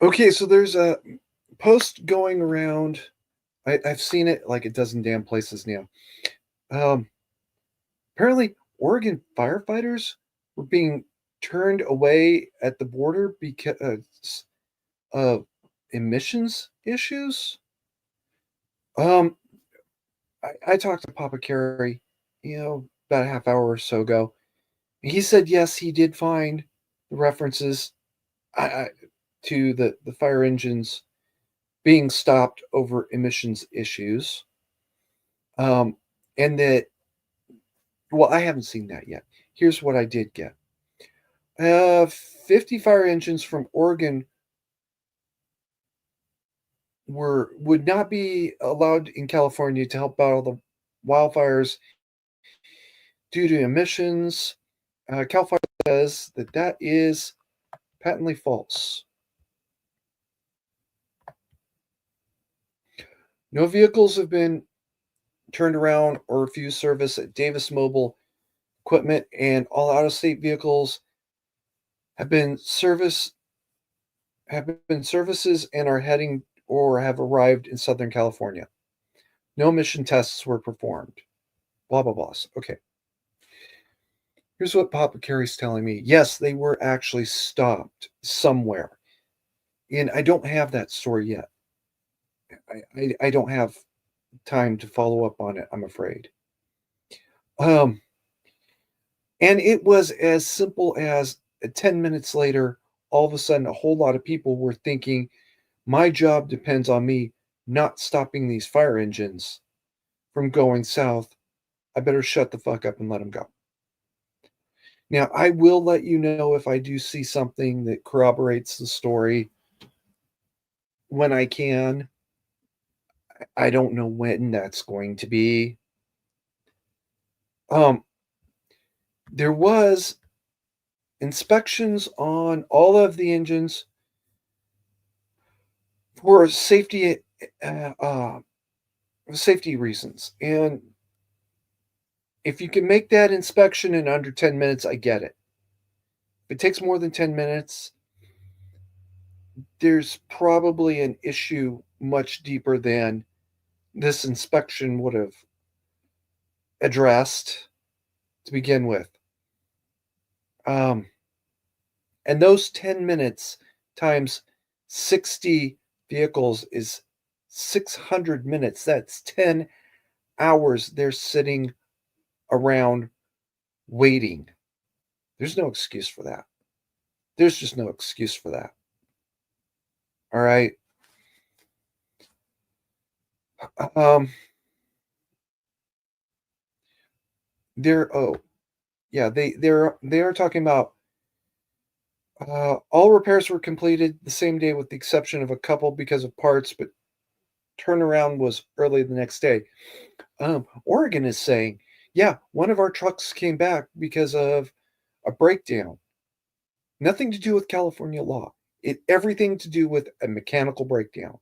Okay, so there's a post going around. I've seen it like a dozen damn places now. Um, Apparently, Oregon firefighters were being turned away at the border because of emissions issues. Um, I talked to Papa Carey, about a half hour or so ago. He said yes, he did find the references I, to the fire engines being stopped over emissions issues. Um, and that, well, I haven't seen that yet. Here's what I did get: 50 fire engines from Oregon would not be allowed in California to help battle the wildfires due to emissions. Cal Fire says that is patently false. No vehicles have been turned around or refused service at Davis Mobile Equipment, and all out-of-state vehicles have been service have been services and are heading or have arrived in Southern California. No emission tests were performed. Blah blah blah. Okay. Here's what Papa Carey's telling me. Yes, they were actually stopped somewhere. And I don't have that story yet. I don't have time to follow up on it, I'm afraid. Um, and it was as simple as 10 minutes later, all of a sudden, a whole lot of people were thinking, my job depends on me not stopping these fire engines from going south. I better shut the fuck up and let them go. Now, I will let you know if I do see something that corroborates the story when I can. I don't know when that's going to be. Um, there was inspections on all of the engines for uh, uh, safety reasons, and if you can make that inspection in under 10 minutes, I get it. If it takes more than 10 minutes, there's probably an issue much deeper than this inspection would have addressed to begin with. Um, and those 10 minutes times 60 vehicles is 600 minutes. That's 10 hours they're sitting around waiting. There's no excuse for that. There's just no excuse for that. All right. Um, they're yeah, they are talking about all repairs were completed the same day with the exception of a couple because of parts, but turnaround was early the next day. Oregon is saying, yeah, one of our trucks came back because of a breakdown. Nothing to do with California law. Everything to do with a mechanical breakdown.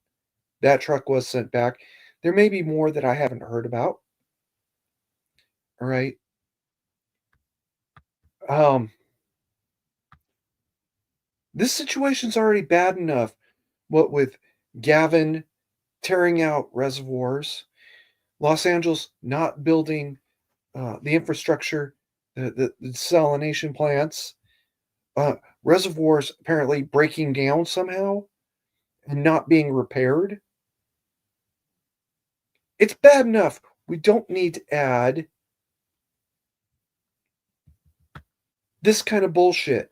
That truck was sent back. There may be more that I haven't heard about. All right. Um, this situation's already bad enough. What with Gavin tearing out reservoirs, Los Angeles not building the infrastructure, the desalination plants, uh, reservoirs apparently breaking down somehow and not being repaired. It's bad enough. We don't need to add this kind of bullshit.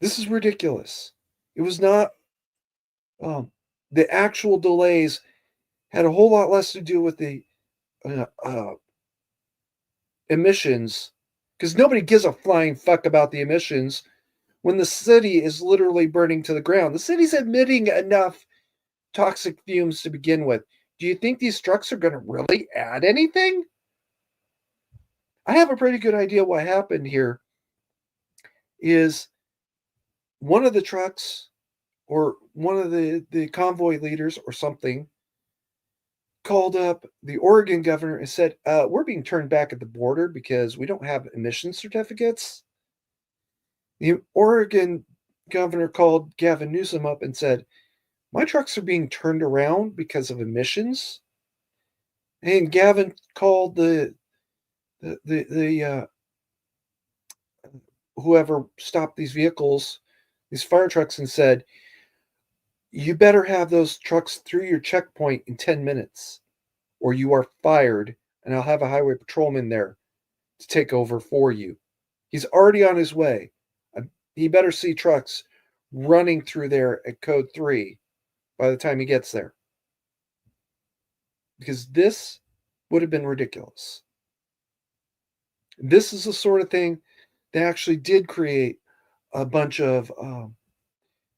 This is ridiculous. It was not, um, the actual delays had a whole lot less to do with the uh, uh, emissions because nobody gives a flying fuck about the emissions when the city is literally burning to the ground. The city's emitting enough toxic fumes to begin with. Do you think these trucks are going to really add anything? I have a pretty good idea what happened here is one of the trucks or one of the convoy leaders or something called up the Oregon governor and said, we're being turned back at the border because we don't have emission certificates. The Oregon governor called Gavin Newsom up and said, "My trucks are being turned around because of emissions." And Gavin called the whoever stopped these vehicles, these fire trucks, and said, "You better have those trucks through your checkpoint in 10 minutes, or you are fired, and I'll have a highway patrolman there to take over for you." He's already on his way. He better see trucks running through there at code 3 by the time he gets there, because this would have been ridiculous. This is the sort of thing that actually did create a bunch of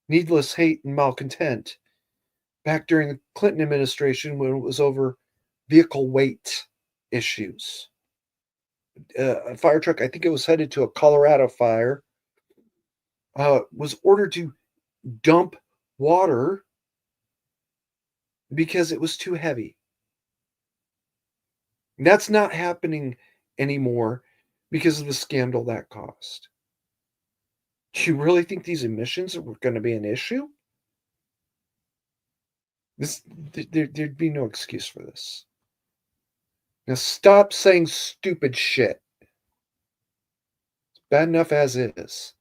needless hate and malcontent back during the Clinton administration when it was over vehicle weight issues. A fire truck, I think it was headed to a Colorado fire, was ordered to dump water because it was too heavy. That's not happening anymore because of the scandal that caused. Do you really think these emissions were going to be an issue? There'd be no excuse for this. Now stop saying stupid shit. It's bad enough as is.